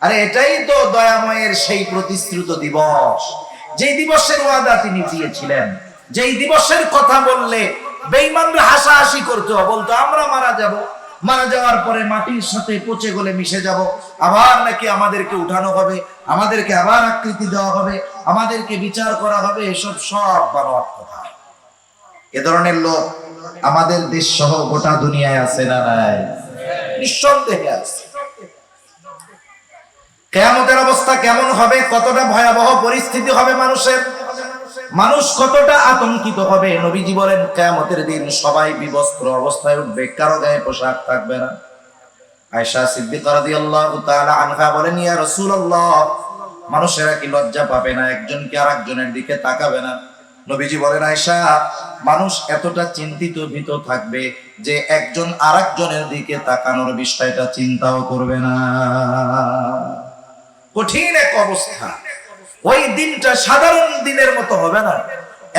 আরে এটাই তো দয়াময়ের সেই প্রতিশ্রুত দিবস, যেই দিবসের ওয়াদা তিনি দিয়েছিলেন, যেই দিবসের কথা বললে বেঈমানরা হাসাহাসি করতো, বলতো আমরা মারা যাব, মারা যাওয়ার পরে মাটির সাথে পচে গলে মিশে যাব, আবার নাকি আমাদেরকে উঠানো হবে, আমাদেরকে আবার আকৃতি দেওয়া হবে, আমাদেরকে বিচার করা হবে। এসব সব বানোয়াট কথা। এ ধরনের লোক আমাদের দেশ সহ গোটা দুনিয়ায় আছে না নাই? নিঃসন্দেহে আছে। কিয়ামতের অবস্থা কেমন হবে, কতটা ভয়াবহ পরিস্থিতি হবে মানুষের, মানুষ কতটা আতঙ্কিত হবে। নবীজি বলেন কিয়ামতের দিন সবাই বিবস্ত্র অবস্থায় উঠবে, কারো গায়ে পোশাক থাকবে না। আয়েশা সিদ্দিকা রাদিয়াল্লাহু তাআলা আনহা বলেন, ইয়া রাসূলুল্লাহ, মানুষেরা কি লজ্জা পাবে না, একজন কি আরেকজনের দিকে তাকাবে না? নবীজি বলেন, আয়েশা, মানুষ এতটা চিন্তিত ভীত থাকবে যে একজন আরেকজনের দিকে তাকানোর বিষয়টা চিন্তাও করবে না। কঠিন এক অবস্থা। ওই দিনটা সাধারণ দিনের মতো হবে না,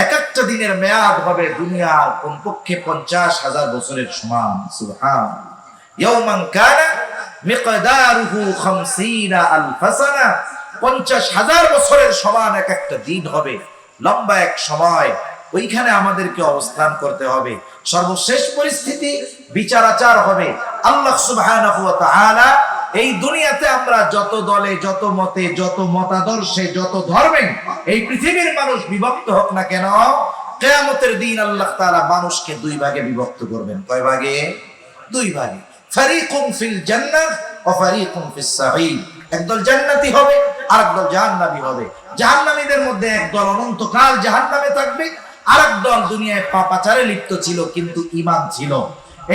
এক একটা দিনের মেয়াদ হবে দুনিয়ার কমপক্ষে 50,000 বছরের সমান। সুবহান। ইয়াওমান কানা মিকদারুহু 50 আলফ সানা, 50,000 বছরের সমান এক একটা দিন হবে, লম্বা এক সময়। ওইখানে আমাদেরকে অবস্থান করতে হবে। সর্বশেষ পরিস্থিতি বিচার আচার হবে। আল্লাহ সুবহানাহু ওয়া তাআলা এই দুনিয়াতে আমরা যত দলে, যত মতে, যত মতাদর্শে, যত ধর্মে এই পৃথিবীর মানুষ বিভক্ত হোক না কেন, কিয়ামতের দিন আল্লাহ তাআলা মানুষকে দুই ভাগে বিভক্ত করবেন। কয় ভাগে? দুই ভাগে। ফারিকুম ফিল জান্নাহ ওয়া ফারিকুম ফিস সাঈর। একদল জান্নাতি হবে আর একদল জাহান্নামী হবে। জাহান্নামীদের মধ্যে একদল অনন্তকাল জাহান্নামে থাকবে, আর একদল দুনিয়ায় পাপাচারে লিপ্ত ছিল কিন্তু ঈমান ছিল।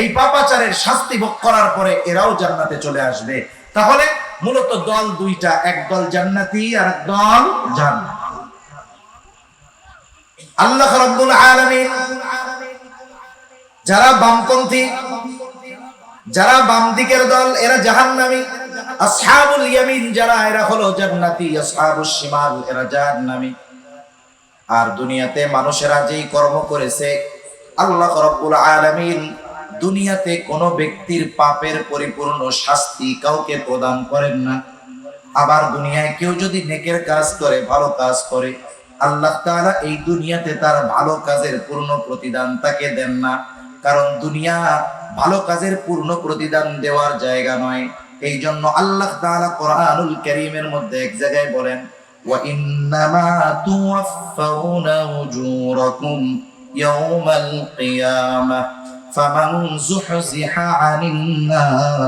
এই পাপাচারের শাস্তি ভোগ করার পরে এরাও জান্নাতে চলে আসবে। তাহলে মূলত দল দুইটা, একদল জান্নাতি আর একদল জাহান্নামী। আল্লাহ রাব্বুল আলামিন যারা বামপন্থী, যারা বাম দিকের দল, এরা জাহান্নামী। আসহাবুল ইয়ামিন যারা, এরা হলো জান্নাতি। আসহাবুশ শিমাল, এরা জাহান্নামী। আর দুনিয়াতে মানুষেরা যেই কর্ম করেছে, আল্লাহ রাব্বুল আলামিন দুনিয়াতে কোন ব্যক্তির পাপের পরিপূর্ণ শাস্তি কাউকে প্রদান করেন না। আবার দুনিয়ায় কেউ যদি নেকের কাজ করে, ভালো কাজ করে, আল্লাহ তাআলা এই দুনিয়াতে তার ভালো কাজের পূর্ণ প্রতিদান তাকে দেন না। কারণ দুনিয়া ভালো কাজের পূর্ণ প্রতিদান দেওয়ার জায়গা নয়। এই জন্য আল্লাহ তাআলা কোরআনুল কারীমের মধ্যে এক জায়গায় বলেন, ওয়া ইন্নামা তুওয়াফাউনা উজুরাকুম ইয়াওমাল কিয়ামাহ ফামান যুহজিহা আনিন নার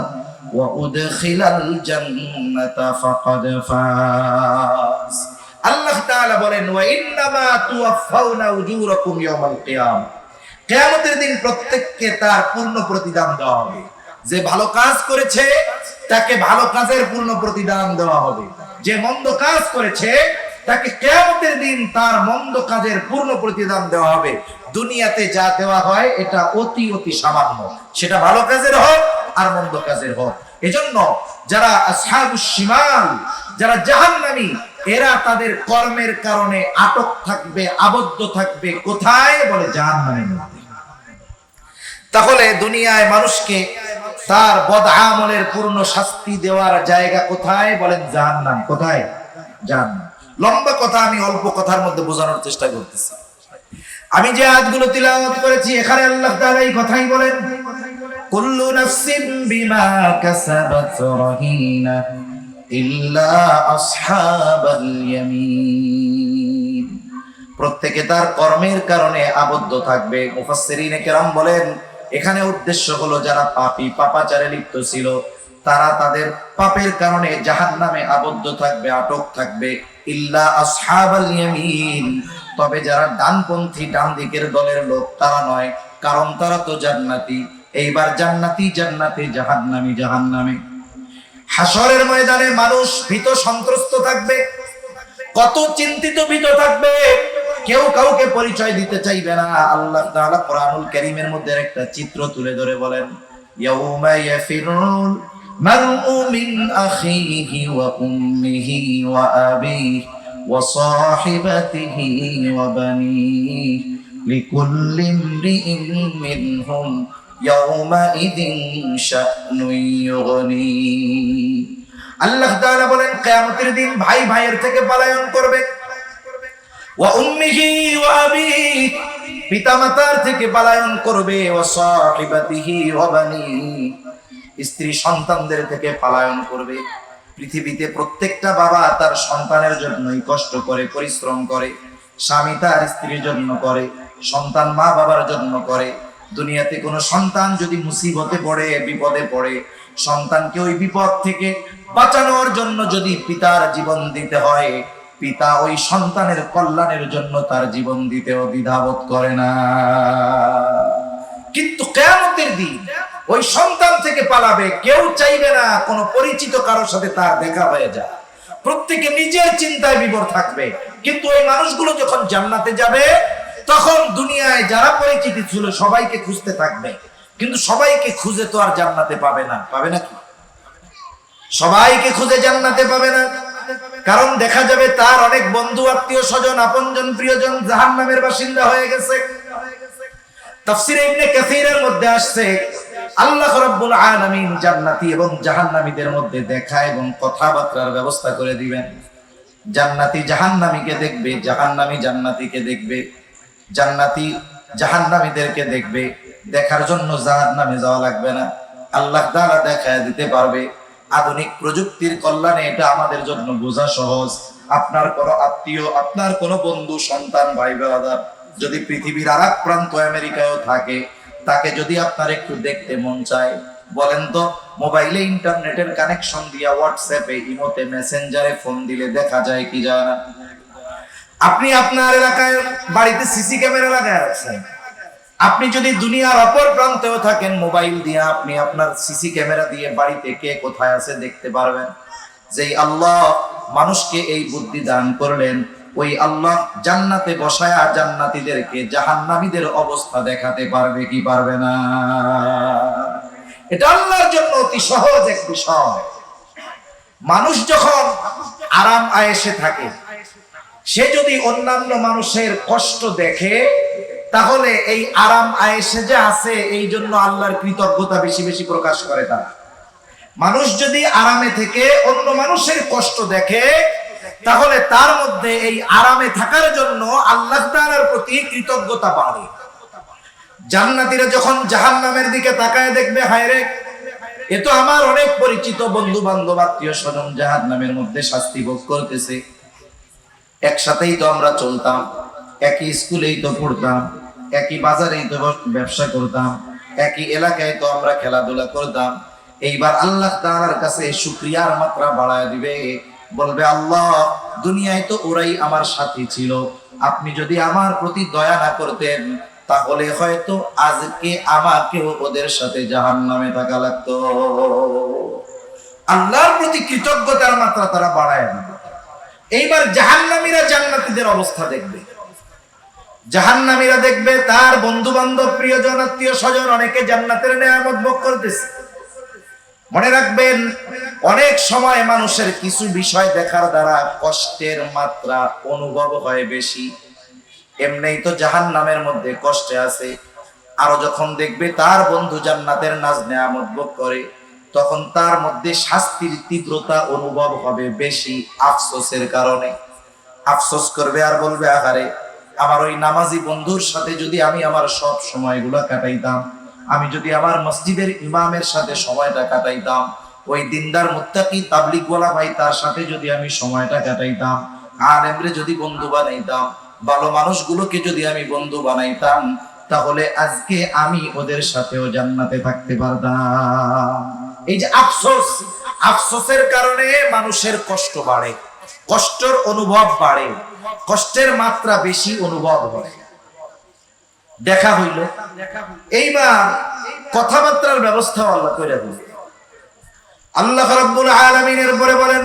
ওয়া উদখিলাল জান্নাতা ফাকাদ ফাজ। আল্লাহ তাআলা বলেন, ওয়া ইন্নামা তুওয়াফাউনা উজুরাকুম ইয়াওমাল কিয়ামাহ, কিয়ামতের দিন প্রত্যেককে তার পূর্ণ প্রতিদান দেওয়া হবে। যে ভালো কাজ করেছে তাকে ভালো কাজের পূর্ণ প্রতিদান দেওয়া হবে, যে মন্দ কাজ করেছে তাকে কিয়ামতের দিন তার মন্দ কাজের পূর্ণ প্রতিদান দেওয়া হবে। দুনিয়াতে যা দেওয়া হয় এটা অতি অতি সামান্য, সেটা ভালো কাজের হোক আর মন্দ কাজের হোক। এজন্য যারা আসহাবুশ শিমাল, যারা জাহান্নামী, এরা তাদের কর্মের কারণে আটক থাকবে, আবদ্ধ থাকবে। কোথায়? বলে জাহান্নামের মধ্যে। তাহলে দুনিয়ায় মানুষকে তার বদ আমলের পূর্ণ শাস্তি দেওয়ার জায়গা কোথায়? বলেন জাহান্নাম। কোথায়? জাহান্নাম। লম্বা কথা, আমি অল্প কথার মধ্যে বোঝানোর চেষ্টা করতেছি। আমি যে আয়াতগুলো তিলাওয়াত করেছি, এখানে আল্লাহ তাআলা এই কথাই বলেন, কুল্লু নাফসিন বিমা কাসাবাত রাহিনা ইল্লা আসহাবাল ইয়ামিন। প্রত্যেকে তার কর্মের কারণে আবদ্ধ থাকবে। মুফাসসিরিনে কেরাম বলেন, এখানে উদ্দেশ্য হলো যারা পাপী, পাপাচারে লিপ্ত ছিল, তারা তাদের পাপের কারণে জাহান্নামে আবদ্ধ থাকবে, আটক থাকবে। ইল্লা আসহাবাল ইয়ামিন, তবে যারা ডানপন্থী, ডান দিকের দলের লোক, তারা নয়, কারণ তারা তো জান্নাতি। এইবার জান্নাতি জান্নাতি, জাহান্নামী জাহান্নামী। হাসরের ময়দানে মানুষ ভীত সন্ত্রস্ত থাকবে, কত চিন্তিত ভীত থাকবে, কেউ কাউকে পরিচয় দিতে চাইবে না। আল্লাহ তাআলা কোরআনুল কারীমের মধ্যে একটা চিত্র তুলে ধরে বলেন, ইয়াউমা ইয়াফিরুল মারউ মিন আখিহি ওয়া উম্মিহি ওয়া আবিহি ওয়া সাহিবাতিহি ওয়া বানিহি লিকুল্লি ইমরিইন মিনহুম ইয়াউমা ইযিন শা'নুন ইউগনি। আল্লাহ তাআলা বলেন কিয়ামতের দিন ভাই ভাইয়ের থেকে পলায়ন করবে, ওয়া উম্মিহি ওয়া আবিহি, পিতামাতার থেকে পলায়ন করবে, ওয়া সাহিবাতিহি ওয়া বানি, স্ত্রী সন্তানদের থেকে পলায়ন করবে। পৃথিবীতে প্রত্যেকটা বাবা তার সন্তানের জন্যই কষ্ট করে, পরিশ্রম করে, স্বামী তার স্ত্রীর জন্য করে, সন্তান মা বাবার জন্য করে। দুনিয়াতে কোনো সন্তান যদি মুসিবতে পড়ে, বিপদে পড়ে, সন্তানকে ওই বিপদ থেকে বাঁচানোর জন্য যদি পিতার জীবন দিতে হয়, পিতা ওই সন্তানের কল্যাণের জন্য তার জীবন দিতেও দ্বিধাবোধ করে না। কিন্তু কিয়ামতের দিন ওই সন্তান থেকে পালাবে, কেউ চাইবে না কোনো পরিচিত কারোর সাথে তার দেখা হয়ে যায়, প্রত্যেকে নিজের চিন্তায় বিভোর থাকবে। কিন্তু ওই মানুষগুলো যখন জান্নাতে যাবে, তখন দুনিয়ায় যারা পরিচিত ছিল সবাইকে খুঁজতে থাকবে, কিন্তু সবাইকে খুঁজে তো আর জান্নাতে পাবে না। পাবে না কি? সবাইকে খুঁজে জান্নাতে পাবে না, কারণ দেখা যাবে তার অনেক বন্ধু, আত্মীয় স্বজন, আপনজন, প্রিয়জন জাহান্নামের বাসিন্দা হয়ে গেছে। তাফসীরে ইবনে কাসীরের মধ্যে আসছে, আল্লাহ রাব্বুল আলামিন জান্নাতি এবং জাহান্নামীদের মধ্যে দেখা এবং কথাবার্তার ব্যবস্থা করে দিবেন। জান্নাতি জাহান্নামীকে দেখবে, জাহান্নামী জান্নাতীকে দেখবে, জান্নাতি জাহান্নামীদেরকে দেখবে। দেখার জন্য জাহান্নামে যাওয়া লাগবে না, আল্লাহ তাআলা দেখায় দিতে পারবে। আধুনিক প্রযুক্তির কল্যাণে এটা আমাদের জন্য বোঝা সহজ। আপনার কোনো আত্মীয়, আপনার কোনো বন্ধু, সন্তান, ভাই ব্রাদার যদি পৃথিবীর আরেক প্রান্ত আমেরিকায়ও থাকে, তাকে যদি আপনার একটু দেখতে মন চায়, বলেন তো মোবাইলে ইন্টারনেটের কানেকশন দিয়া হোয়াটসঅ্যাপে, ইমোতে, মেসেঞ্জারে ফোন দিলে দেখা যায় কি যায় না? আপনি আপনার এলাকায় বাড়িতে সিসি ক্যামেরা লাগায় রাখছেন, আপনি যদি দুনিয়ার অপর প্রান্তেও থাকেন, মোবাইল দিয়ে আপনি আপনার সিসি ক্যামেরা দিয়ে বাড়িতে কে কোথায় আছে দেখতে পারবেন। যেই আল্লাহ মানুষকে এই বুদ্ধি দান করলেন, ওই আল্লাহ জান্নাতে বসায়া জান্নাতীদেরকে জাহান্নামীদের অবস্থা দেখাতে পারবে কি পারবে না? এটা আল্লাহর জন্য অতি সহজ এক বিষয়। মানুষ যখন আরাম আয়েশে থাকে, সে যদি অন্যান্য মানুষের কষ্ট দেখে, তাহলে এই আরাম আয়েশে যে আছে এই জন্য আল্লাহর কৃতজ্ঞতা বেশি বেশি প্রকাশ করে। তারা মানুষ যদি আরামে থেকে অন্য মানুষের কষ্ট দেখে, তাহলে তার মধ্যে এই আরামে থাকার জন্য আল্লাহ তাআলার প্রতি কৃতজ্ঞতা বাড়ে। জান্নাতীরা যখন জাহান্নামের দিকে তাকায় দেখবে, হায় রে, এ তো আমার অনেক পরিচিত বন্ধু বান্ধব, আত্মীয় স্বজন জাহান্নামের মধ্যে শাস্তি ভোগ করতেছে। একসাথেই তো আমরা চলতাম, একই স্কুলেই তো পড়তাম, একই বাজারেই তো ব্যবসা করতাম, একই এলাকায় তো আমরা খেলাধুলা করতাম। এইবার আল্লাহ তাআলার কাছে শুকরিয়ার মাত্রা বাড়ায় দিবে, বলবে, আল্লাহ, দুনিয়ায় তো ওরাই আমার সাথী ছিল, আপনি যদি আমার প্রতি দয়া না করতেন, তাহলে হয়তো আজকে আমাকেও ওদের সাথে জাহান্নামে থাকা লাগতো। আল্লাহর প্রতি কৃতজ্ঞতার মাত্রা তারা বাড়ায় দিবে। এইবার জাহান্নামীরা জান্নাতীদের অবস্থা দেখবে। জাহান্নামীরা দেখবে তার বন্ধু বান্ধব, প্রিয়জন, আত্মীয় স্বজন অনেকে জান্নাতের নেয়ামত ভোগ করতেছে। মনে রাখবেন, অনেক সময় মানুষের কিছু বিষয় দেখার দ্বারা কষ্টের মাত্রা অনুভব হয় বেশি। এমনিই তো জাহান্নামের মধ্যে কষ্টে আছে, আরো যখন দেখবে তার বন্ধু জান্নাতের নাজ নেয়ামত ভোগ করে, তখন তার মধ্যে শাস্তির তীব্রতা অনুভব হবে বেশি আফসোসের কারণে। আফসোস করবে আর বলবে, আহারে, আমার ওই নামাজি বন্ধুর সাথে যদি আমি আমার সব সময়গুলো কাটাইতাম, আমি যদি আমার মসজিদের ইমামের সাথে সময়টা কাটাইতাম, ওই দিনদার মুত্তাকি তাবলীগওয়ালা ভাই তার সাথে যদি আমি সময়টা কাটাইতাম, আলেমরে যদি বন্ধু বানাইতাম, ভালো মানুষগুলোকে যদি আমি বন্ধু বানাইতাম, তাহলে আজকে আমি ওদের সাথেও জান্নাতে থাকতে পারতাম। এই যে আফসোস, আফসোসের কারণে মানুষের কষ্ট বাড়ে, কষ্টের অনুভব বাড়ে, কষ্টের মাত্রা বেশি অনুভব হয়। দেখা হইল, এইবার কথাবার্তার ব্যবস্থা আল্লাহ করে দিল। আল্লাহ রাব্বুল আলামিনের পরে বলেন,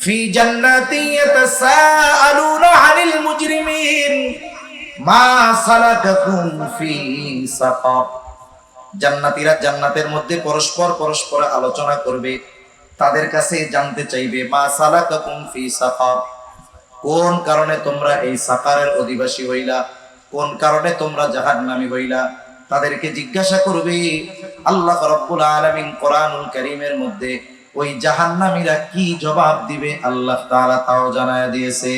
ফি জান্নাতি ইয়াতাসাআলুনা আনিল মুজরিমিন মা সালাকাকুম ফি সাকার। জান্নাতীরা জান্নাতের মধ্যে পরস্পর আলোচনা করবে, তাদের কাছে জানতে চাইবে, মা সালাকাকুম ফি সাকার, কোন কারণে তোমরা এই সাকারের অধিবাসী হইলা, কোন কারণে তোমরা জাহান্নামী হইলা। তাদেরকে জিজ্ঞাসা করবে। আল্লাহ রাব্বুল আলামিন কোরআনুল কারীমের মধ্যে ওই জাহান্নামীরা কি জবাব দিবে আল্লাহ তাআলা তাও জানায় দিয়েছে।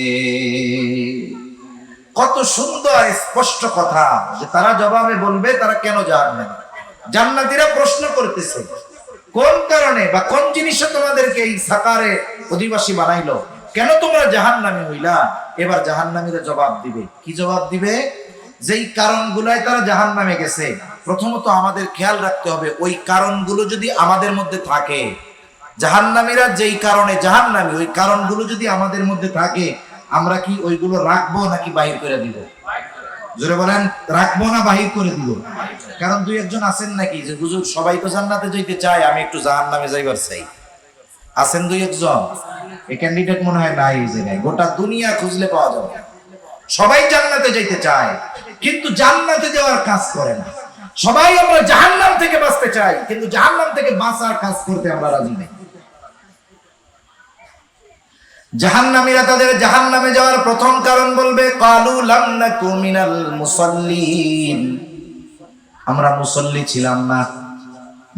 কত সুন্দর স্পষ্ট কথা যে তারা জবাবে বলবে তারা কেন জাহান্নামী। জান্নাতীরা প্রশ্ন করতেছে কোন কারণে বা কোন জিনিসে তোমাদেরকে এই সাকারে অধিবাসী বানাইলো, কেন তোমরা জাহান্নামী হইলা। এবার জাহান্নামীরা জবাব দিবে, কি জবাব দিবে? যেই কারণগুলোয় তারা জাহান্নামে গেছে, প্রথমত আমাদের খেয়াল রাখতে হবে ওই কারণগুলো যদি আমাদের মধ্যে থাকে, জাহান্নামীরা যেই কারণে জাহান্নামী ওই কারণগুলো যদি আমাদের মধ্যে থাকে, আমরা কি ওইগুলো রাখবো নাকি বাহির করে দিব? জোরে বলেন, রাখবো না বাহির করে দিব? কারণ দুই একজন আছেন নাকি যে হুজুর সবাই তো জান্নাতে যাইতে চায়, আমি একটু জাহান্নামে যাইবার চাই, আছেন দুই একজন? এই ক্যান্ডিডেট মনে হয় নাই এই জায়গায়, গোটা দুনিয়া খুঁজলে পাওয়া যাবে। সবাই জান্নাতে যাইতে চায় কিন্তু জান্নাতে যাওয়ার কাজ করে না। সবাই আমরা জাহান্নাম থেকে বাঁচতে চাই কিন্তু জাহান্নাম থেকে বাঁচার কাজ করতে আমরা রাজি নেই। জাহান্নামীরা তাদের জাহান্নামে যাওয়ার প্রথম কারণ বলবে ক্বালু লাম নাকু মিনাল মুসাল্লিন, আমরা মুসল্লি ছিলাম না,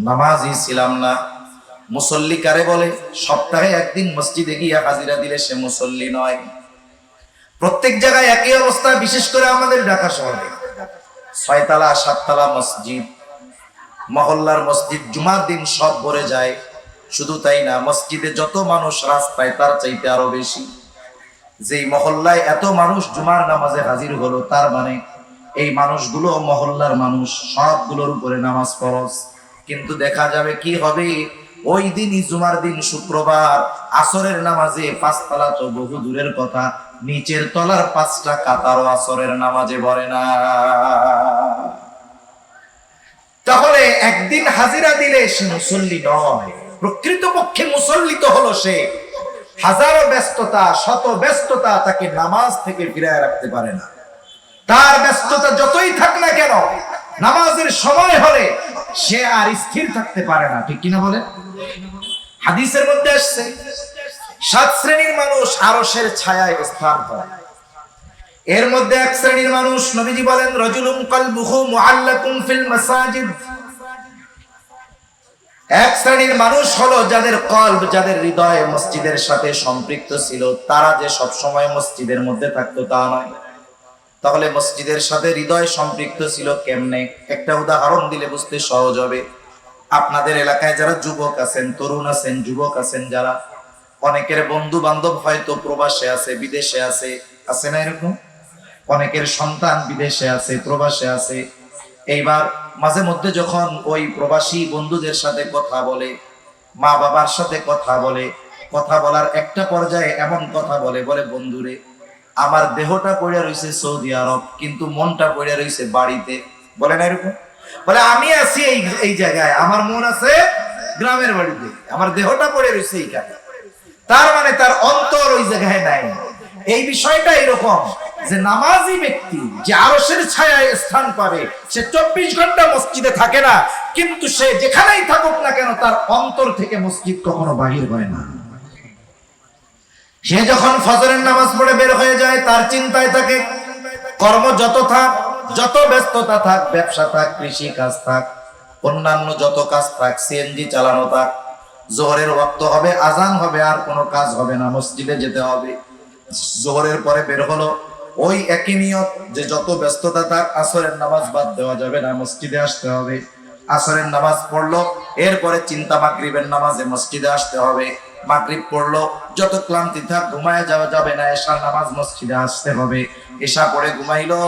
নামাজি ছিলাম না। মুসল্লি কারে বলে? সপ্তাহে একদিন মসজিদে গিয়ে হাজিরা দিলে সে মুসল্লি নয়। প্রত্যেক জায়গায় একই অবস্থা, বিশেষ করে আমাদের ঢাকা শহরে 6 তলা 7 তলা মসজিদ, মহল্লার মসজিদ জুমার দিন সব ভরে যায়। শুধু তাই না, মসজিদে যত মানুষ রাস্তায় তার চাইতে আরো বেশি। যেই মহল্লায় এত মানুষ জুমার নামাজে হাজির হলো, তার মানে এই মানুষগুলো মহল্লার মানুষ, সবগুলোর উপরে নামাজ ফরজ। কিন্তু দেখা যাবে কি হবে, ওই দিনই জুমার দিন শুক্রবার আসরের নামাজে 5 তলা তো বহু দূরের কথা, নিচের তলার 5টা কাতারও আসরের নামাজে ভরে না। তাহলে একদিন হাজিরা দিলে সে মুসল্লি নয়। প্রকৃতপক্ষে মুসল্লি তো হলো সে, হাজারো ব্যস্ততা শত ব্যস্ততা তাকে নামাজ থেকে ফিরায় রাখতে পারে না। তার ব্যস্ততা যতই থাক না কেন, নামাজের সময় হলে সে আর স্থির থাকতে পারে না, ঠিক কিনা বলে? হাদিসের মধ্যে আসছে 7 শ্রেণীর মানুষ আরশের ছায়ায় স্থান পায়। এর মধ্যে এক শ্রেণীর মানুষ, নবীজি বলেন রাজুলুন কলবুহু মুআল্লাকুন ফিল মাসাজিদ। এক শ্রেণীর মানুষ হলো যাদের কলব, যাদের হৃদয় মসজিদের সাথে সম্পৃক্ত ছিল। তারা যে সব সময় মসজিদের মধ্যে থাকতো তা নয়। তাহলে মসজিদের সাথে হৃদয় সম্পৃক্ত ছিল কেমনে? একটা উদাহরণ দিলে বুঝতে সহজ হবে। আপনাদের এলাকায় যারা যুবক আছেন, তরুণ আছেন, যুবক আছেন যারা, অনেকের বন্ধু বান্ধব হয়তো প্রবাসে আছে, বিদেশে আছে, আছে না এরকম? অনেকের সন্তান বিদেশে আছে, প্রবাসে আছে। এইবার মাঝে মধ্যে যখন ওই প্রবাসী বন্ধুদের সাথে কথা বলে, মা বাবার সাথে কথা বলে, কথা বলার একটা পর্যায়ে এমন কথা বলে, বলে বন্ধুরে আমার দেহটা পড়ে রয়েছে সৌদি আরব কিন্তু মনটা পড়ে রয়েছে বাড়িতে। বলে না এরকম? বলে আমি আছি এই জায়গায়, আমার মন আছে গ্রামের বাড়িতে, আমার দেহটা পড়ে রয়েছে এইখানে। তার মানে তার অন্তর ওই জায়গায় নাই। এই বিষয়টা এরকম যে নামাজি ব্যক্তি যে আরশের ছায়ায় স্থান পাবে, সে 24 ঘন্টা মসজিদে থাকে না, কিন্তু সে যেখানেই থাকুক না কেন তার অন্তর থেকে মসজিদ কখনো বাহির হয় না। সে যখন ফজরের নামাজ পড়ে বের হয়ে যায়, তার চিন্তায় থাকে কর্ম যত থাক, যত ব্যস্ততা থাক, ব্যবসা থাক, কৃষি কাজ থাক, অন্যান্য যত কাজ থাক, সিএনজি চালানো থাক, জোহরের ওয়াক্ত হবে, আজান হবে, আর কোনো কাজ হবে না, মসজিদে যেতে হবে। জোহরের পরে বের হলো, ওই একই নিয়ত যে যত ব্যস্ততা থাক, আসরের নামাজ বাদ দেওয়া যাবে না, মসজিদে আসতে হবে। আসরের নামাজ পড়লো, এরপরে চিন্তা মাগরিবের নামাজে মসজিদে আসতে হবে। মাগরিব পড়লো, যত ক্লান্তি থাক ঘুমায় যাওয়া যাবে না, এশার নামাজ মসজিদে আসতে হবে। এশা পড়ে ঘুমাইলো,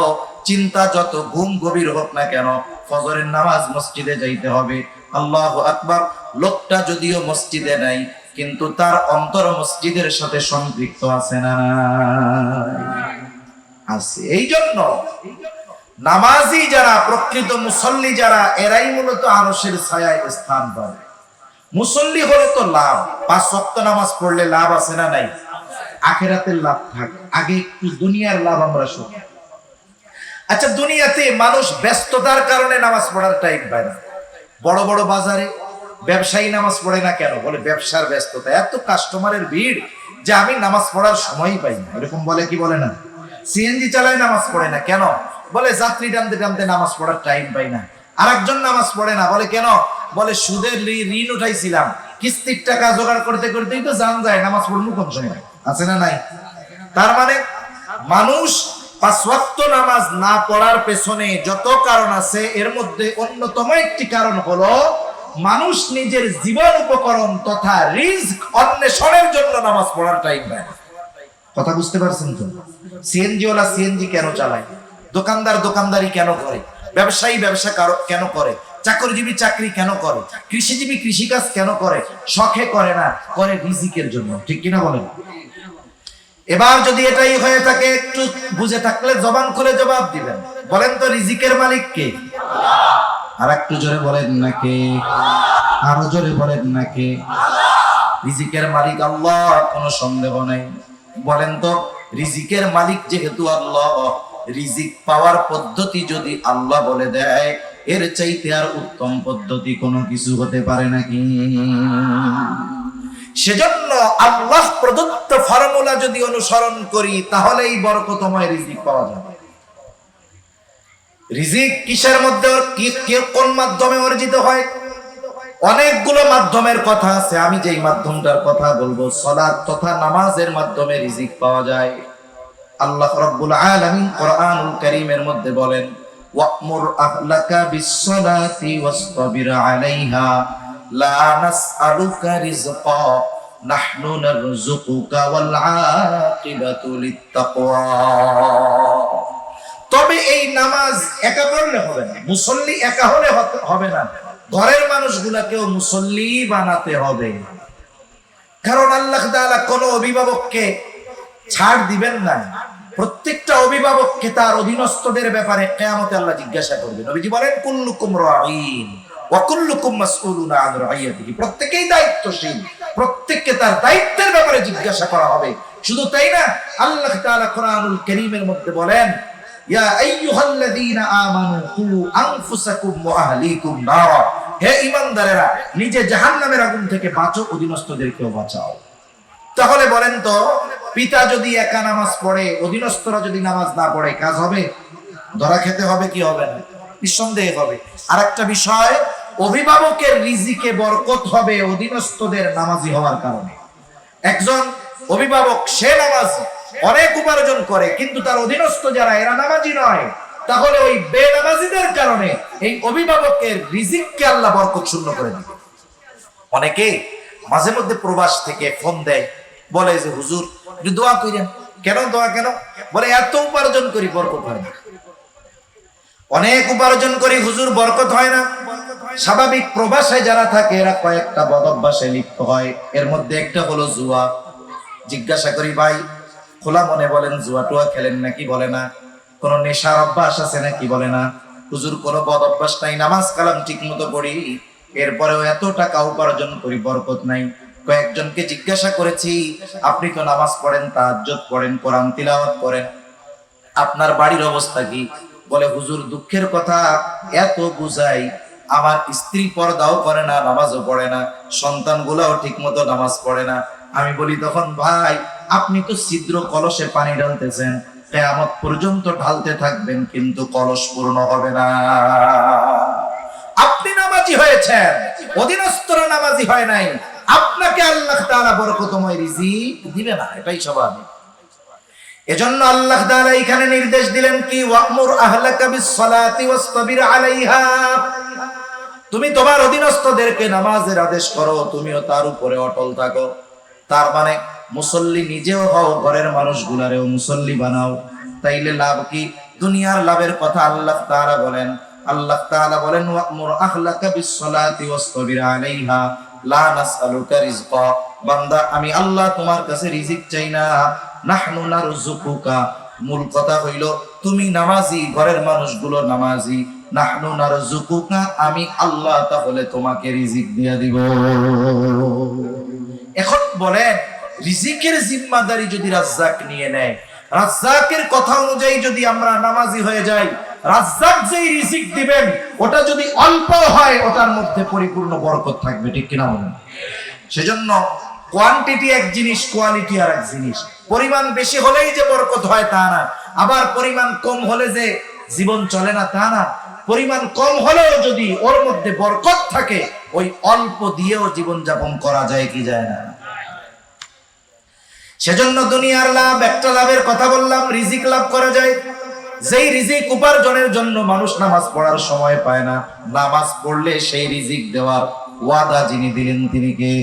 চিন্তা যত ঘুম গভীর হোক না কেন, ফজরের নামাজ মসজিদে যাইতে হবে। আল্লাহু আকবার। লোকটা যদিও মসজিদে নাই কিন্তু তার অন্তর মসজিদের সাথে সম্পৃক্ত আছে না? আছে। এই জন্য নামাজি যারা, প্রকৃত মুসল্লি যারা, এরাই মূলত আরশের ছায়ায় স্থান পাবে। মুসল্লি হলে তো লাভ, 5 ওয়াক্ত নামাজ পড়লে লাভ আছে না নাই? আখিরাতের লাভ থাক, আগে একটু দুনিয়ার লাভ আমরা শুনি। আচ্ছা, দুনিয়াতে মানুষ ব্যস্ততার কারণে নামাজ পড়ার টাইম পায় না। বড় বড় বাজারে ব্যবসায়ী নামাজ পড়ে না কেন? বলে ব্যবসার ব্যস্ততা, এত কাস্টমারের ভিড় যে আমি নামাজ পড়ার সময়ই পাই না, এরকম বলে কি বলে না? সিএনজি চালায় নামাজ পড়ে না কেন? বলে যাত্রী টানতে টানতে নামাজ পড়ার টাইম পাই না। আর একজন নামাজ পড়ে না, বলে কেন? বলে সুদের ঋণ উঠাইছিলাম, কিস্তির টাকা জোগাড় করতে করতেই তো জান যায় নামাজ পড়বো কোন সময়, আছে না নাই? তার মানে মানুষ 5 ওয়াক্ত নামাজ না পড়ার পেছনে যত কারণ আছে এর মধ্যে অন্যতম একটি কারণ হলো মানুষ নিজের জীবন উপকরণ তথা রিজক অন্বেষণের জন্য নামাজ পড়ার টাইম দেয়। কথা বুঝতে পারছেন তো? সিএনজি ওয়ালা সিএনজি কেন চালায়, দোকানদার দোকানদারি কেন করে, ব্যবসায়ী ব্যবসা কেন করে, চাকরিজীবী চাকরি কেন করে, কৃষিজীবী কৃষিকাজ কেন করে? শখে করে না, করে রিজিকের জন্য। ঠিক কিনা বলেন? এবার যদি এটাই হয়ে থাকে, একটু বুঝে থাকলে জবান খুলে জবাব দিবেন। বলেন তো রিজিকের মালিক কে? আর একটু জোরে বলেন না কে? আরো জোরে বলেন না কে? রিজিকের মালিক আল্লাহ, কোনো সন্দেহ নাই। বলেন তো রিজিকের মালিক যেহেতু আল্লাহ, রিজিক পাওয়ার পদ্ধতি যদি আল্লাহ বলে দেয়, এর চাইতে আর উত্তম পদ্ধতি কোনো কিছু হতে পারে নাকি? সেজন্য আল্লাহ প্রদত্ত ফর্মুলা যদি অনুসরণ করি তাহলেই বরকতময় রিজিক পাওয়া যাবে। রিজিক কিসের মধ্যে, কোন মাধ্যমে অর্জিত হয়? অনেকগুলো মাধ্যমের কথা আছে। আমি যেই মাধ্যমটার কথা বলবো, সালাত তথা নামাজের মাধ্যমে রিজিক পাওয়া যায়। আল্লাহ রাব্বুল আলামিন কোরআনুল কারীমের মধ্যে বলেন, ওয়া'মুর আহলাকা বিস-সালাতি ওয়াসতাবির আলাইহা লা নাসআলুকা রিজকা নাহনু নারযুকুকা ওয়াল আকিবাতু লিত-তাকওয়া। তবে এই নামাজ একা পড়লে হবে না, মুসল্লি একা হলে হবে না, ঘরের মানুষগুলাকেও মুসল্লি বানাতে হবে। কারণ আল্লাহ তাআলা কোন অভিভাবককে ছাড় দিবেন না। প্রত্যেকটা অভিভাবককে তার অধীনস্থদের ব্যাপারে কিয়ামতে আল্লাহ জিজ্ঞাসা করবেন। নবীজি বলেন, কুল্লুকুম রাঈন ওয়া কুল্লুকুম মাসউলুন আন রাইয়াতিহি। প্রত্যেকেই দায়িত্বশীল, প্রত্যেককে তার দায়িত্বের ব্যাপারে জিজ্ঞাসা করা হবে। শুধু তাই না, আল্লাহ তাআলা কোরআনুল কারীমের মধ্যে বলেন, ইয়া আইয়ুহাল্লাযীনা আমানু কু আনফুসাকুম ওয়া আহলিকুম নারা। হে ঈমানদারেরা, নিজে জাহান্নামের আগুন থেকে বাঁচো, অধীনস্থদেরকেও বাঁচাও। তাহলে বলেন তো, পিতা যদি একা নামাজ পড়ে, অধীনস্থরা যদি নামাজ না পড়ে, কাজ হবে? ধরা খেতে হবে কি হবে না? নিঃসন্দেহে হবে। আরেকটা বিষয়, অভিভাবকের রিজিকে বরকত হবে অধীনস্থদের নামাজি হওয়ার কারণে। একজন অভিভাবক, সে নামাজি, অনেক উপার্জন করে, কিন্তু তার অধীনস্থ যারা এরা নামাজি নয়, তাহলে ওই বেনামাজিদের কারণে এই অভিভাবকের রিজিককে আল্লাহ বরকত শূন্য করে দিবে। অনেকে মাঝে মধ্যে প্রবাস থেকে ফোন দেয়, বলে যে হুজুর একটু দোয়া করেন। কেন দোয়া কেন? বলে এত উপার্জন করি, বরকত হয় না। অনেক উপার্জন করি হুজুর, বরকত হয় না। স্বাভাবিক প্রবাসে যারা থাকে এরা কয়েকটা বদ অভ্যাসে লিপ্ত হয়। এর মধ্যে একটা হলো জুয়া। জিজ্ঞাসা করি, ভাই খোলা মনে বলেন, জুয়া টুয়া খেলেন নাকি? বলে না। কোন নেশার অভ্যাস আছে নাকি? বলে না। হুজুর কোনো বদ অভ্যাস নাই, নামাজ কালাম ঠিক মতো পড়ি, এরপরেও এত টাকা উপার্জন করি, বরকত নাই। কয়েকজনকে জিজ্ঞাসা করেছি, আপনি তো নামাজ পড়েন, তাহাজ্জুদ পড়েন, কোরআন তিলাওয়াত করেন, আপনার বাড়ির অবস্থা কি? বলে হুজুর দুঃখের কথা, এত বুঝাই, আমার স্ত্রী পর্দাও করে না, নামাজও পড়ে না, সন্তানগুলাও ঠিক মতো নামাজ পড়ে না। আমি বলি তখন, ভাই আপনি তো ছিদ্র কলসে পানি ঢালতেছেন, কিয়ামত পর্যন্ত ঢালতে থাকবেন, কিন্তু কলস পূর্ণ হবে না। আপনি নামাজি হয়েছেন, অধীনস্থরা নামাজি হয় নাই, আপনাকে আল্লাহ তাআলা বরকতময় রিজিক দিবে না, এটাই স্বাভাবিক। এজন্য আল্লাহ তাআলা এখানে নির্দেশ দিলেন কি, ওয়া'মুর আহলাকা বিস-সালাতি ওয়াসতাবির আলাইহা। তুমি তোমার অধীনস্থদেরকে নামাজের আদেশ করো, তুমিও তার উপরে অটল থাকো। তার মানে মুসল্লি নিজেও হও, ঘরের মানুষগুলারেও মুসল্লি বানাও। তাইলে লাভ কি? দুনিয়ার লাভের কথা আল্লাহ তাআলা বলেন। আল্লাহ তাআলা বলেন, ওয়া'মুর আহলাকা বিস-সালাতি ওয়াসতাবির আলাইহা লা নাসআলুকা রিজকা। বান্দা, আমি আল্লাহ তোমার কাছে রিজিক চাই না, নাহনু নারযুকুকা। মূল কথা হইল তুমি নামাজি, ঘরের মানুষগুলো নামাজি, নাহনু নারযুকুকা, আমি আল্লাহ তাহলে তোমাকে রিজিক দিয়ে দিব। এখন বলেন, রিজিকের জিম্মাদারি যদি রাজ্জাক নিয়ে নেয়, রাজ্জাকের কথা অনুযায়ী যদি আমরা নামাজি হয়ে যাই, রাজ্জাক যেই রিজিক দিবেন ওটা যদি অল্প হয়, ওটার মধ্যে পরিপূর্ণ বরকত থাকবে। ঠিক কিনা বলেন? সেজন্য কোয়ান্টিটি এক জিনিস, কোয়ালিটি আর এক জিনিস। পরিমাণ বেশি হলেই যে বরকত হয় তা না, আবার পরিমাণ কম হলে যে জীবন চলে না তা না। পরিমাণ কম হলেও যদি ওর মধ্যে বরকত থাকে, ওই অল্প দিয়েও জীবনযাপন করা যায় কি যায় না? সেজন্য দুনিয়ার লাভ, একটা লাভের কথা বললাম, রিজিক লাভ করা যায়। যেই রিজিক উপার্জনের জন্য মানুষ নামাজ পড়ার সময় পায় না, নামাজ পড়লে সেই রিজিক দেওয়ার ওয়াদা যিনি দিলেন তিনি কে?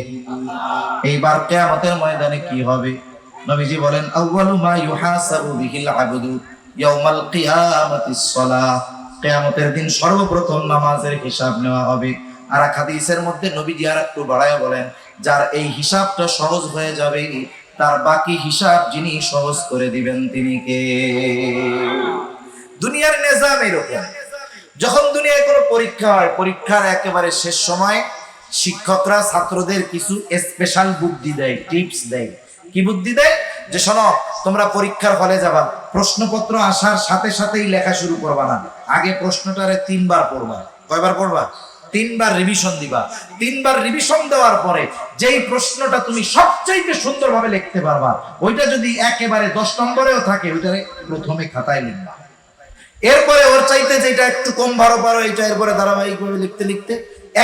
এইবার কিয়ামতের ময়দানে কি হবে? নবীজি বলেন, আউয়ালু মা ইউহাসাবু বিহিল আবদু ইয়াউমাল কিয়ামাতিস সালাহ। কিয়ামতের দিন সর্বপ্রথম নামাজের হিসাব নেওয়া হবে। আর এক হাদিসের মধ্যে নবীজি আর একটু বাড়ায় বলেন, যার এই হিসাবটা সহজ হয়ে যাবে, তার বাকি হিসাব যিনি সহজ করে দিবেন তিনি কে? দুনিয়ার নিজাম এরকম। যখন দুনিয়ায় কোনো পরীক্ষা হয়, পরীক্ষার একেবারে শেষ সময় শিক্ষকরা ছাত্রদের কিছু স্পেশাল বুদ্ধি দেয়, টিপস দেয়। কি বুদ্ধি দেয়? যে শোনো, তোমরা পরীক্ষার হলে যাবা, প্রশ্নপত্র আসার সাথে সাথেই লেখা শুরু করবা না, আগে প্রশ্নটারে 3 বার পড়বা। কয়বার পড়বা? 3 বার রিভিশন দিবা। 3 বার রিভিশন দেওয়ার পরে যেই প্রশ্নটা তুমি সবচাইতে সুন্দরভাবে লিখতে পারবা, ওইটা যদি একেবারে 10 নম্বরেও থাকে, ওইটারে প্রথমে খাতায় লিখবা। এরপরে ওর চাইতে যেটা একটু কম ভালো পারো, এইটা এরপরে ধারাবাহিকভাবে লিখতে লিখতে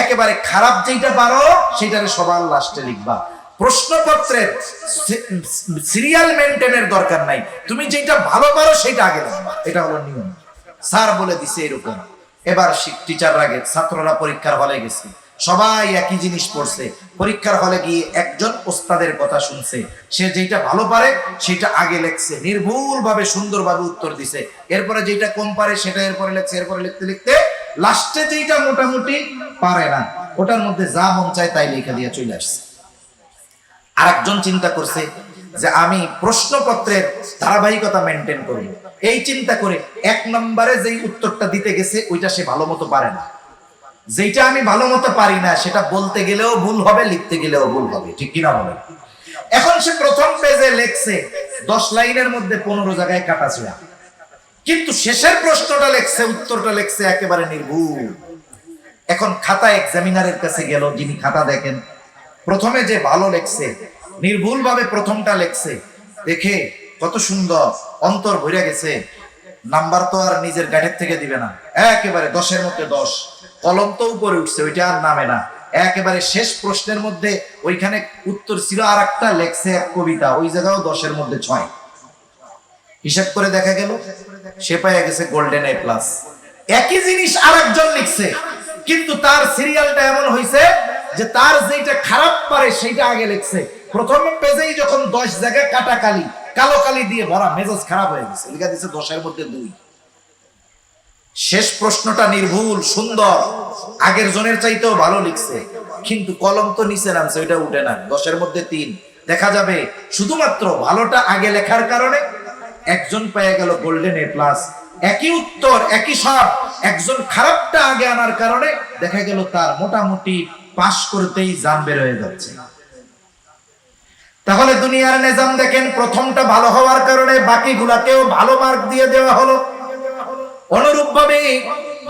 একেবারে খারাপ যেটা পারো সেটারে সবার লাস্টে লিখবা। প্রশ্নপত্রের সিরিয়াল মেনটেনের দরকার নাই, তুমি যেটা ভালো পারো সেটা আগে লিখবা। এটা হলো নিয়ম, স্যার বলে দিছে এরকম। এবার টিচাররা গেছে, ছাত্ররা পরীক্ষার হলে গেছে, সবাই একই জিনিস পড়ছে। পরীক্ষার হলে গিয়ে একজন ওস্তাদের কথা শুনছে, সে যেটা ভালো পারে সেটা আগে লেখছে, নির্ভুল ভাবে সুন্দরভাবে উত্তর দিছে। এরপরে যেটা কম পারে সেটা এরপরে লেখছে। এরপরে লিখতে লিখতে লাস্টে যেটা মোটামুটি পারে না, ওটার মধ্যে যা মন চায় তাই লিখে দিয়ে চলে আসছে। আরেকজন চিন্তা করছে যে আমি প্রশ্নপত্রের ধারাবাহিকতা মেনটেন করব। এই চিন্তা করে 1 নম্বরে যেই উত্তরটা দিতে গেছে ওইটা সে ভালো মতো পারে না। যেটা আমি ভালো মতো পারি না সেটা বলতে গেলেও ভুল হবে, লিখতে গেলেও ভুল হবে, ঠিক কিনা বলে? এখন সে প্রথম পেজে লেখছে 10 লাইনের মধ্যে 15 জায়গায় কাটাছিড়া, কিন্তু শেষের প্রশ্নটা লেখছে, উত্তরটা লেখছে একেবারে নির্ভুল। এখন খাতা এক্সামিনারের কাছে গেল, যিনি খাতা দেখেন, প্রথমে যে ভালো লেখছে, নির্ভুল ভাবে প্রথমটা লেখছে, দেখে কত সুন্দর অন্তর ভরে গেছে, নাম্বার তো আর নিজের গাড়ির থেকে দিবে না, একেবারে 10-এর মধ্যে 10। কলম তো উপরে উঠছে, ওইটা আর নামে না। একেবারে শেষ প্রশ্নের মধ্যে ওইখানে উত্তর ছিল আর একটা, লেখছে এক কবিতা, ওই জায়গাও 10-এর মধ্যে 6। হিসাব করে দেখা গেল সে পেয়ে গেছে গোল্ডেন এ প্লাস। একই জিনিস আরেকজন লিখছে, কিন্তু তার সিরিয়ালটা এমন হয়েছে যে তার যেটা খারাপ পারে সেটা আগে লিখছে। প্রথম পেজেই যখন 10 জায়গায় কাটা কালি, কালো কালি দিয়ে ভরা, মেজাজ খারাপ হয়ে গেছে, লিখা দিচ্ছে 10-এর মধ্যে 2। শেষ প্রশ্নটা নির্ভুল সুন্দর, আগের জনের চাইতেও ভালো লিখছে, কিন্তু কলম তো নিচে নামছে, ওইটা উঠে না, 10-এর মধ্যে 3। দেখা যাবে শুধুমাত্র ভালোটা আগে লেখার কারণে একজন পেয়ে গেল গোল্ডেন এ প্লাস। একই উত্তর একই সব, একজন খারাপটা আগে আনার কারণে দেখা গেল তার মোটামুটি পাস করতেই জান বের হয়ে যাচ্ছে। তাহলে দুনিয়ার নিজাম দেখেন, প্রথমটা ভালো হওয়ার কারণে বাকিগুলাকেও ভালো মার্ক দিয়ে দেওয়া হলো। অনুরূপ ভাবে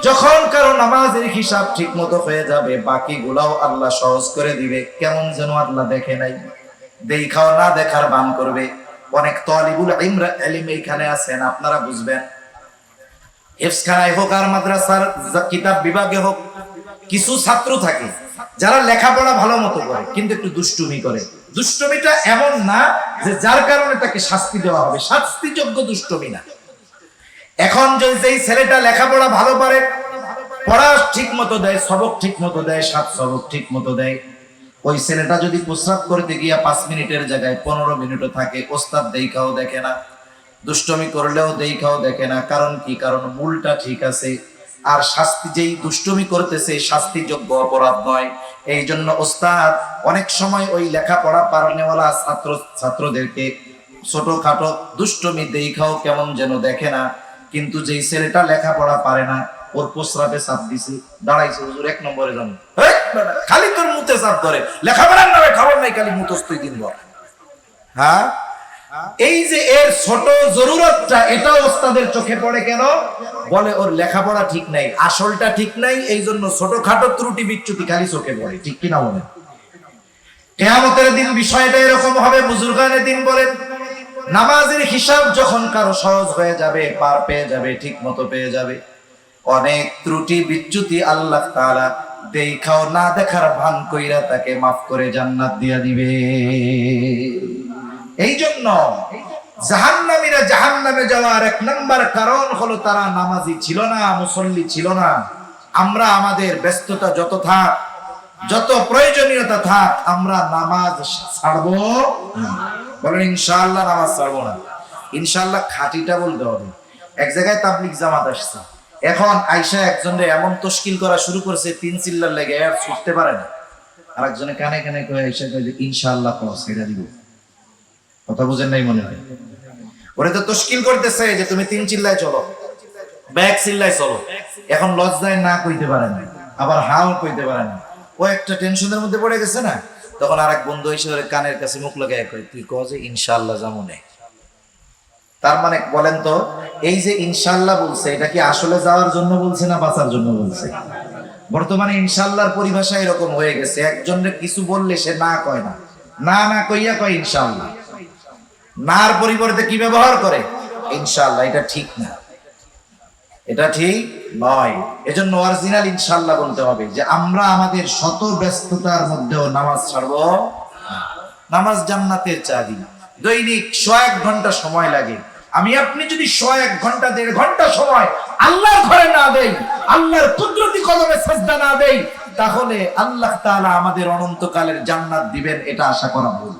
যখন কারো নামাজের হিসাব ঠিক মতো হয়ে যাবে, বাকিগুলাও আল্লাহ সহজ করে দিবে। কেমন যেন আল্লাহ দেখে নাই, দেখাও না দেখার বান করবে। অনেক তালিবুল ইলম এখানে আছেন, আপনারা বুঝবেন, হেফজখানায় হোক আর মাদ্রাসার কিতাব বিভাগে হোক, কিছু ছাত্র থাকে যারা লেখাপড়া ভালো মতো করে কিন্তু একটু দুষ্টুমি করে। দুষ্টুমিটা এমন না যে যার কারণে তাকে শাস্তি দেওয়া হবে, শাস্তিযোগ্য দুষ্টুমি না। এখন যদি যেই ছেলেটা লেখাপড়া ভালো পারে, পড়া ঠিক মতো দেয়, সবক ঠিক মতো দেয়, 7 সবক ঠিক মতো দেয়, ওই ছেলেটা যদি প্রস্রাব করতে গিয়া 5 মিনিটের জায়গায় 15 মিনিটও থাকে, ওস্তাদ দেখাও দেখে না, দুষ্টুমি করলেও দেখাও দেখে না। কারণ কি? কারণ মূলটা ঠিক আছে, আর শাস্তি যেই দুষ্টুমি করতেছে শাস্তিযোগ্য অপরাধ নয়। এই জন্য ওস্তাদ অনেক সময় ওই লেখাপড়া পারনেওয়ালা ছাত্রদেরকে ছোটখাটো দুষ্টুমি দেখাও কেমন যেন দেখে না, কিন্তু যেই ছেলেটা লেখাপড়া পারে না, ওর প্রস্রাবে চাপ দিছে, দাঁড়াইছে, হুজুর 1 নম্বরে যান, খালি তোর মুতে চাপ ধরে, লেখাপড়ার নামে খবর নাই, খালি মুতস্তই দিন। হ্যাঁ, এই যে এর ছোট জরুরতটা, এটা ওস্তাদের চোখে পড়ে কেন? বলে ওর লেখাপড়া ঠিক নাই, আসলটা ঠিক নাই, এই জন্য ছোটখাটো ত্রুটি বিচ্যুতি খালি চোখে পড়ে, ঠিক কিনা বলেন? কিয়ামতের দিন বিষয়টা এরকম হবে। বুজুর্গানের দিন বলেন, নামাজের হিসাব যখন কারো সহজ হয়ে যাবে, পার পেয়ে যাবে, ঠিক মতো পেয়ে যাবে, অনেক ত্রুটি বিচ্যুতি আল্লাহ তাআলা দেখাও না দেখার ভান কইরা তাকে মাফ করে জান্নাত দিয়া দিবে। এই জন্য জাহান্নামীরা জাহান্নামে যাওয়ার এক নাম্বার কারণ হলো তারা নামাজি ছিল না, মুসল্লি ছিল না। আমরা আমাদের ব্যস্ততা যত থাক, যত প্রয়োজনীয়তা থাক, আমরা নামাজ ছাড়বো বলেন ইনশাআল্লাহ, নামাজ ছাড়বো না। ইনশাআল্লাহ খাঁটিটা বলতে হবে। এক জায়গায় তাবলিগ জামাত আসছে, এখন আইসা একজনে এমন তশকিল করা শুরু করছে, 3 চিল্লার লেগে আর ছুটতে পারে না। আরেকজনে কানে কানে কয়ে আইসা কয় যে ইনশাআল্লাহ ছেড়ে দিব। কথা বুঝেন নাই মনে হয়? ওরে তো তশকিল করতেছে যে তুমি 3 চিল্লায় চলো, ব্যাক চিল্লায় চলো। এখন লজ্জায় না কইতে পারে না, আবার হাও কইতে পারে না। ও একটা টেনশনের মধ্যে পড়ে গেছে না, তখন আরেক বন্ধু এসে ওর কানের কাছে মুখ লাগায় কয় তুই কও যে ইনশাআল্লাহ যামুনে। তার মানে বলেন তো, এই যে ইনশাআল্লাহ বলছে, এটা কি আসলে যাওয়ার জন্য বলছে না বাঁচার জন্য বলছে? বর্তমানে ইনশাআল্লাহর পরিভাষা এরকম হয়ে গেছে, একজনের কিছু বললে সে না কয় না, না না কইয়া কয় ইনশাআল্লাহ। নার পরিবর্তে কি ব্যবহার করে? ইনশাআল্লাহ। এটা ঠিক না, এটা ঠিক নয়। এজন্য অরিজিনাল ইনশাআল্লাহ বলতে হবে যে আমরা আমাদের শত ব্যস্ততার মধ্যেও নামাজ ছাড়বো না। নামাজ জান্নাতের চাবি। দৈনিক 101 ঘন্টা সময় লাগে। আমি আপনি যদি 101 ঘন্টা 1.5 ঘন্টা সময় আল্লাহর ঘরে না দেই, আল্লাহর কুদরতি কদমে সাজদা না দেই, তাহলে আল্লাহ তাআলা আমাদের অনন্তকালের জান্নাত দিবেন, এটা আশা করা ভুল।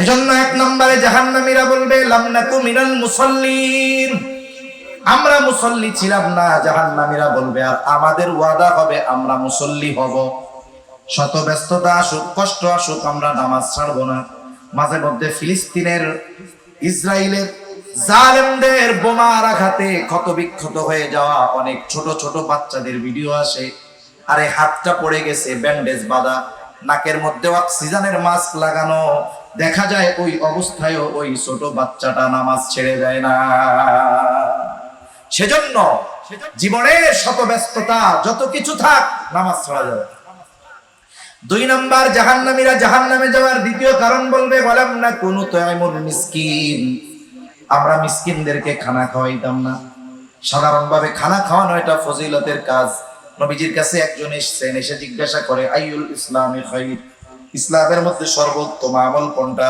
এজন্য 1 নম্বরে জাহান্নামীরা বলবে লাম নাকু মিনাল মুসাল্লিন, আমরা মুসল্লি ছিলাম না। জাহান্নামীরা বলবে আর আমাদের ওয়াদা হবে আমরা মুসল্লি হব। শত ব্যস্ততা আসুক, কষ্ট আসুক, আমরা নামাজ ছাড়বো না। মাঝে মধ্যে ফিলিস্তিনের, ইসরায়েলের জালেমদের বোমার আঘাতে ক্ষতবিক্ষত হয়ে যাওয়া অনেক ছোট ছোট বাচ্চাদের ভিডিও আসে। আরে হাতটা পড়ে গেছে, ব্যান্ডেজ বাঁধা, নাকের মধ্যে অক্সিজেনের মাস্ক লাগানো, দেখা যায় ওই অবস্থায়ও ওই ছোট বাচ্চাটা নামাজ ছেড়ে যায় না। সেজন্য জীবনের শত ব্যস্ততা যত কিছু থাক, নামাজ ছাড়া যাবে। 2 নম্বর জাহান্নামীরা জাহান্নামে যাওয়ার দ্বিতীয় কারণ বলবে ওয়ালাম নাকুনু তুইমুল মিসকিন, আমরা মিসকিনদেরকে খানা খাওয়াইতাম না। সাধারণভাবে খানা খাওয়ানো এটা ফজিলতের কাজ। নবীজির কাছে একজন এসেছেন, এসে জিজ্ঞাসা করে আইয়ুল ইসলামি খায়র, ইসলামের মধ্যে সর্বোত্তম আমল কোনটা?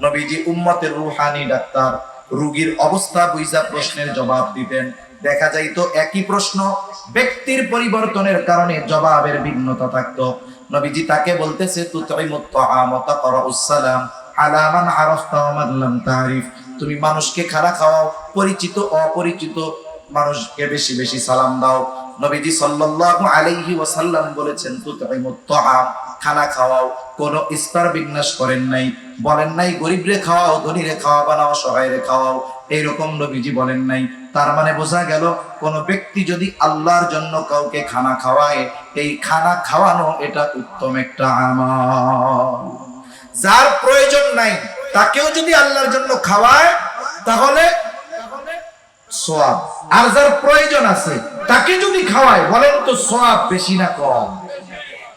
নবীজি উম্মতের রূহানি ডাক্তার, রোগীর অবস্থা বুঝা প্রশ্নের জবাব দিতেন। দেখা যাইতো একই প্রশ্ন ব্যক্তির পরিবর্তনের কারণে জবাবের ভিন্নতা থাকতো। নবীজি তাকে বলতেছে তুতাইমুত তাআম ওয়া তাকরাউস সালাম আলা মান আরাফতা ওয়া মান লাম তারিফ, তুমি মানুষকে খানা খাওয়াও, পরিচিত অপরিচিত মানুষকে বেশি বেশি সালাম দাও। নবীজি সাল্লাল্লাহু আলাইহি ওয়াসাল্লাম বলেছেন তুতাইমুত তাআম, খানা খাওয়াও, কোনো স্তর বিন্যাস করেন নাই, বলেন নাই গরিবরে খাওয়াও, ধনীরে খাওয়াবা না, অসহায়রে খাওয়াও, এইরকম নবীজি বলেন নাই। তার মানে বোঝা গেল কোন ব্যক্তি যদি আল্লাহর জন্য কাউকে খানা খাওয়ায়, এই খানা খাওয়ানো এটা উত্তম একটা আমল। যার প্রয়োজন নাই তাকেও যদি আল্লাহর জন্য খাওয়ায় তাহলে সওয়াব, আর যার প্রয়োজন আছে তাকে যদি খাওয়ায়, বলেন তো সওয়াব বেশি না কম?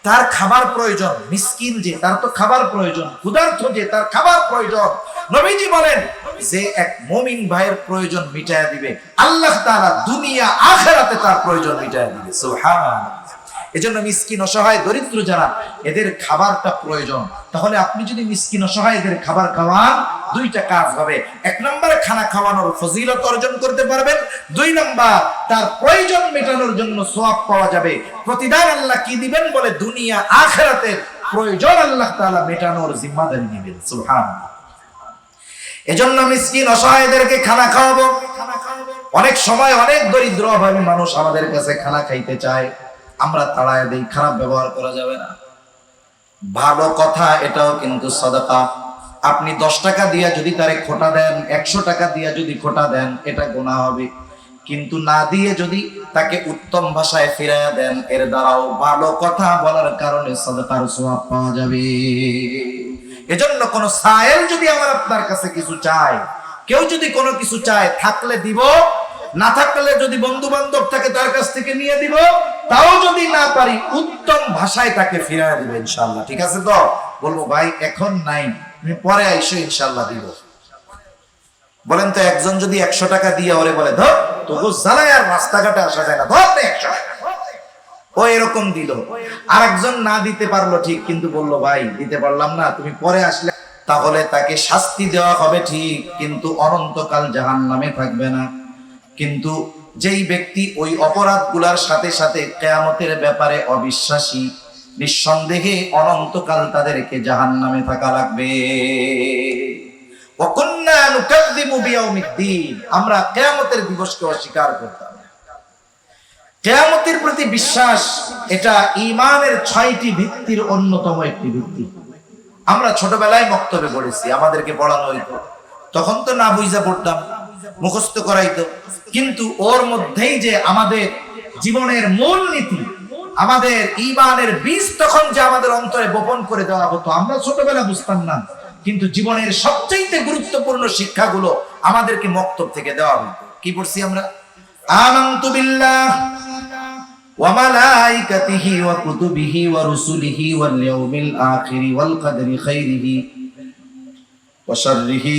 তার খাবার প্রয়োজন, মিসকিন যে তার তো খাবার প্রয়োজন, ক্ষুধার্ত যে তার খাবার প্রয়োজন। নবীজি বলেন যে এক মুমিন ভাইয়ের প্রয়োজন মিটায়া দিবে আল্লাহ তাআলা, দুনিয়া আখিরাতে তার প্রয়োজন মিটায়া দিবে। সুবহানাল্লাহ। এজন্য মিসকিন, অসহায়, দরিদ্র যারা, এদের খাবারটা প্রয়োজন। তাহলে আপনি যদি মিসকিন, অসহায়দের খাবার খাওয়ান, 2টা কাজ হবে। 1 নম্বরে খানা খাওয়ানোর ফজিলত অর্জন করতে পারবেন, 2 নম্বর তার প্রয়োজন মেটানোর জন্য সওয়াব পাওয়া যাবে। প্রতিদান আল্লাহ কি দিবেন বলে দুনিয়া আখিরাতের প্রয়োজন আল্লাহ তাআলা মেটানোর জিম্মাদারি দিবেন। সুবহানাল্লাহ। এজন্য মিসকিন, অসহায়দেরকে খানা খাওয়াবো। অনেক সময় অনেক দরিদ্র অভাবী মানুষ আমাদের কাছে খানা খাইতে চায়, আমরা তাড়ায় দেই। খারাপ ব্যবহার করা যাবে না। ভালো কথা, এটাও কিন্তু সাদাকা। আপনি 10 টাকা দিয়া যদি তারে খোটা দেন, 100 টাকা দিয়া যদি খোটা দেন, এটা গুনাহ হবে। কিন্তু না দিয়ে যদি তাকে উত্তম ভাষায় ফিরাইয়া দেন, এর দ্বারাও ভালো কথা বলার কারণে সাদাকার সওয়াব পাওয়া যাবে। এজন্য কোন সায়েল যদি আমার আপনার কাছে কিছু চায়, কেউ যদি কোনো কিছু চায়, থাকলে দিব, না থাকলে যদি বন্ধু বান্ধব থাকে তার কাছ থেকে নিয়ে দিব, তাও যদি না পারি উত্তম ভাষায় তাকে ফিরাইয়া দিব ইনশাআল্লাহ। ঠিক আছে তো? বলবো ভাই এখন নাই, তুমি পরে আইসো, ইনশাআল্লাহ দিব। বলেন তো একজন যদি 100 টাকা দিয়ে ওরে বলে ধর তোকে জ্বালায় আর রাস্তাঘাটে আসা যায় না, ধর নে 100 টাকা, ও এরকম দিল। আরেকজন না দিতে পারলো ঠিক, কিন্তু বললো ভাই দিতে পারলাম না, তুমি পরে আসলে, তাহলে তাকে শাস্তি দেওয়া হবে ঠিক, কিন্তু অনন্তকাল জাহান্নামে থাকবে না। কিন্তু যেই ব্যক্তি ওই অপরাধগুলার সাথে সাথে কিয়ামতের ব্যাপারে অবিশ্বাসী, নিঃসন্দেহে অনন্তকাল তাদেরকে জাহান্নামে থাকা লাগবে। ওয়া কুন্না নুকাযযিবু বিয়াউমিদ্দিন, আমরা কিয়ামতের দিবসকে অস্বীকার করতাম। কিয়ামতের প্রতি বিশ্বাস এটা ঈমানের 6টি ভিত্তির অন্যতম একটি ভিত্তি। আমরা ছোটবেলায় বক্তব্যে পড়েছি, আমাদেরকে পড়ানো হইতো, তখন তো না বুঝা পড়তাম, মুখস্থ করাইতো, কিন্তু ওর মধ্যেই যে আমাদের জীবনের মূল নীতি, আমাদের ঈমানের বীজ তখন যে আমাদের অন্তরে বপন করে দেওয়া হতো, আমরা ছোটবেলা বুঝতাম না, কিন্তু জীবনের সবচেয়ে গুরুত্বপূর্ণ শিক্ষাগুলো আমাদেরকে মক্তব থেকে দেওয়া হতো। কি পড়ছি আমরা? আমানতু বিল্লাহ ওয়া মালাইকাতিহি ওয়া কুতুবিহি ওয়া রুসুলিহি ওয়াল ইয়াউমিল আখিরি ওয়াল কদরি খাইরিহি ওয়া শাররিহি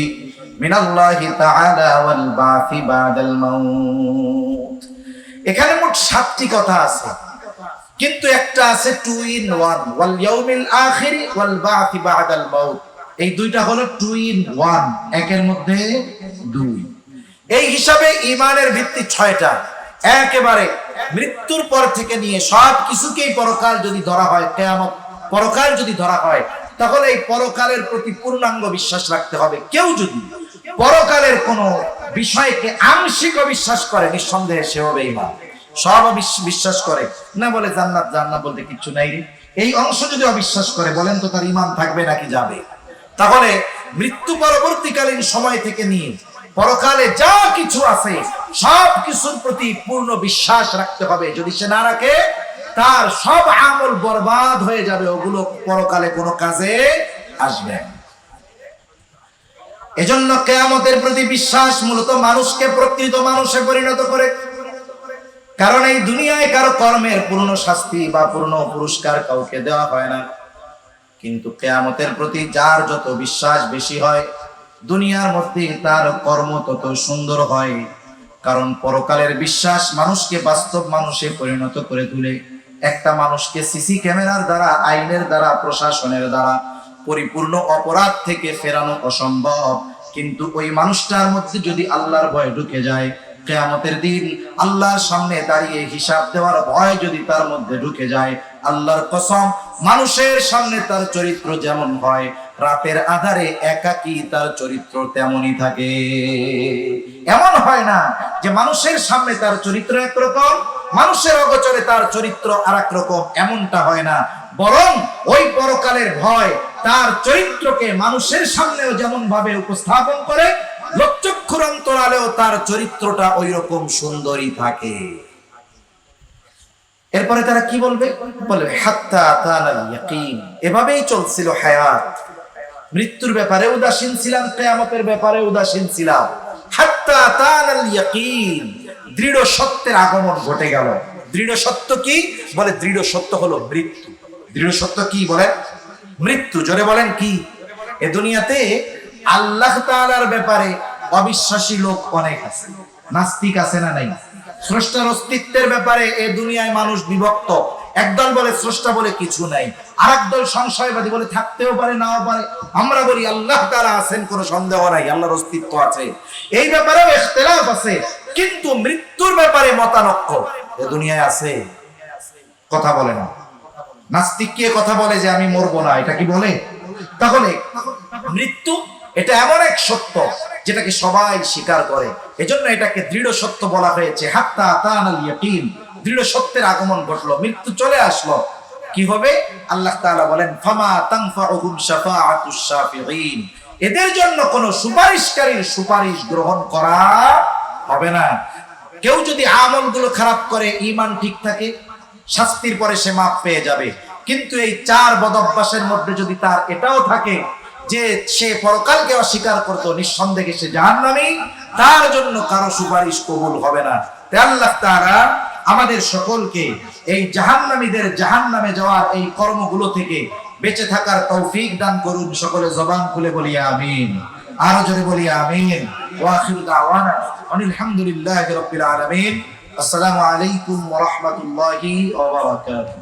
মিনাল্লাহি তাআলা ওয়াল বাসি বাদাল মাউত। এখানে মোট 7টি কথা আছে, কিন্তু একটা আছে 2 in 1, ওয়াল ইয়াউমিল আখিরি ওয়াল বাসি বাদাল মাউত। এই দুইটা হলো 2 in 1, একের মধ্যে 2। এই হিসাবে ঈমানের ভিত্তি 6টা। একেবারে মৃত্যুর পর থেকে নিয়ে সব কিছুকেই পরকাল যদি ধরা হয়, কিয়ামত পরকাল যদি ধরা হয়, তাহলে এই পরকালের প্রতি পূর্ণাঙ্গ বিশ্বাস রাখতে হবে। কেউ যদি পরকালের কোন বিষয়কে আংশিক অবিশ্বাস করে, নিঃসন্দেহে সে হবে ঈমান। সব বিশ্বাস করে না, বলে জান্নাত জান্নাত বলতে কিচ্ছু নাই রে, এই অংশ যদি অবিশ্বাস করে, বলেন তো তার ঈমান থাকবে নাকি যাবে? তাহলে মৃত্যু পরবর্তীকালীন সময় থেকে নিয়ে পরকালে যা কিছু আছে সব কিছুর প্রতি পূর্ণ বিশ্বাস রাখতে হবে। যদি সে না রাখে, তার সব আমল বরবাদ হয়ে যাবে, ওগুলো পরকালে কোনো কাজে আসবে না। এজন্য কিয়ামতের প্রতি বিশ্বাস মূলত মানুষকে প্রকৃত মানুষে পরিণত করে। কারণ এই দুনিয়ায় কারো কর্মের পূর্ণ শাস্তি বা পূর্ণ পুরস্কার কাউকে দেওয়া হয় না, কিন্তু কিয়ামতের প্রতি যার যত বিশ্বাস বেশি হয়, দুনিয়ার মধ্যে তার কর্ম তত সুন্দর হয়। কারণ পরকালের বিশ্বাস মানুষকে বাস্তব মানুষে পরিণত করে তোলে। একটা মানুষকে সিসি ক্যামেরার দ্বারা, আইনের দ্বারা, প্রশাসনের দ্বারা পরিপূর্ণ অপরাধ থেকে ফেরানো অসম্ভব, কিন্তু ওই মানুষটার মধ্যে যদি আল্লাহর ভয় ঢুকে যায়, কিয়ামতের দিন আল্লাহর সামনে দাঁড়িয়ে হিসাব দেওয়ার ভয় যদি তার মধ্যে ঢুকে যায়, আল্লাহর কসম, মানুষের সামনে তার চরিত্র যেমন হয়, রাতের আধারে একাকী তার চরিত্র তেমনই থাকে। এমন হয় না যে মানুষের সামনে তার চরিত্র একরকম, মানুষের অগোচরে তার চরিত্র আরেক রকম, এমনটা হয় না। বরং ওই পরকালের ভয় তার চরিত্রকে মানুষের সামনেও যেমন ভাবে উপস্থাপন করে, লোকচক্ষুর অন্তরালেও তার চরিত্রটা ওই রকম সুন্দরী থাকে। এরপরে তারা কি বলবে? বলবে হাত্তা আতানাল ইয়াকিন। এভাবেই চলছিল হায়াত। মৃত্যুর ব্যাপারে উদাসীন ছিলাম, কিয়ামতের ব্যাপারে উদাসীন ছিলাম, হাত্তা আতানাল ইয়াকিন। দৃঢ় সত্যের আগমন ঘটে গেল। দৃঢ় সত্য কি? বলে দৃঢ় সত্য হলো মৃত্যু। দৃঢ় সত্য কি বলেন? মৃত্যু। জোরে বলেন কি? এ দুনিয়াতে আল্লাহ তাআলার ব্যাপারে অবিশ্বাসী লোক অনেক আছে, নাস্তিক আছে না নাই? স্রষ্টার অস্তিত্বের ব্যাপারে এ দুনিয়ায় মানুষ বিভক্ত। একদল বলে স্রষ্টা বলে কিছু নাই, আরেক দল সংশয়বাদী বলে থাকতেও পারে নাও পারে। আমরা বলি আল্লাহ তাআলা আছেন, কোনো সন্দেহ নাই, আল্লাহর অস্তিত্ব আছে। এই ব্যাপারেও ইখতিলাফ আছে, কিন্তু মৃত্যুর ব্যাপারে মতানক্য এ দুনিয়ায় আছে। কথা বলে না। নাস্তিক কে কথা বলে যে আমি মরবো না, এটা কি বলে? তাহলে মৃত্যু এটা এমন এক সত্য যেটাকে সবাই স্বীকার করে, এজন্য এটাকে দৃঢ় সত্য বলা হয়েছে। হাত্তা আতানাল ইয়াকিন, দৃঢ় সত্যের আগমন ঘটলো, মৃত্যু চলে আসলো। কি হবে? আল্লাহ তাআলা বলেন ফামা তানফাউহুম শাফাআতুশ শাফিঈন। এদের জন্য কোন সুপারিশকারীর সুপারিশ গ্রহণ করা হবে না। কেউ যদি আমলগুলো খারাপ করে, ঈমান ঠিক থাকে, শাস্তির পরে সে মাফ পেয়ে যাবে। কিন্তু এই 4 বদঅভ্যাসের মধ্যে যদি তার এটাও থাকে যে সে পরকালকে অস্বীকার করতো, নিঃসন্দেহে সে জাহান্নামী, তার জন্য কারো সুপারিশ কবুল হবে না। তাই আল্লাহ তাআলা আমাদের সকলকে এই জাহান্নামীদের জাহান্নামে যাওয়ার এই কর্মগুলো থেকে বেঁচে থাকার তৌফিক দান করুন। সকলে জবান খুলে বলি আমিন, আরো জোরে বলি আমিন। ওয়া আখিরু দাওয়ানা আলহামদুলিল্লাহি রাব্বিল আলামিন। আসসালামু আলাইকুম ওয়া রাহমাতুল্লাহি ওয়া বারাকাতুহু।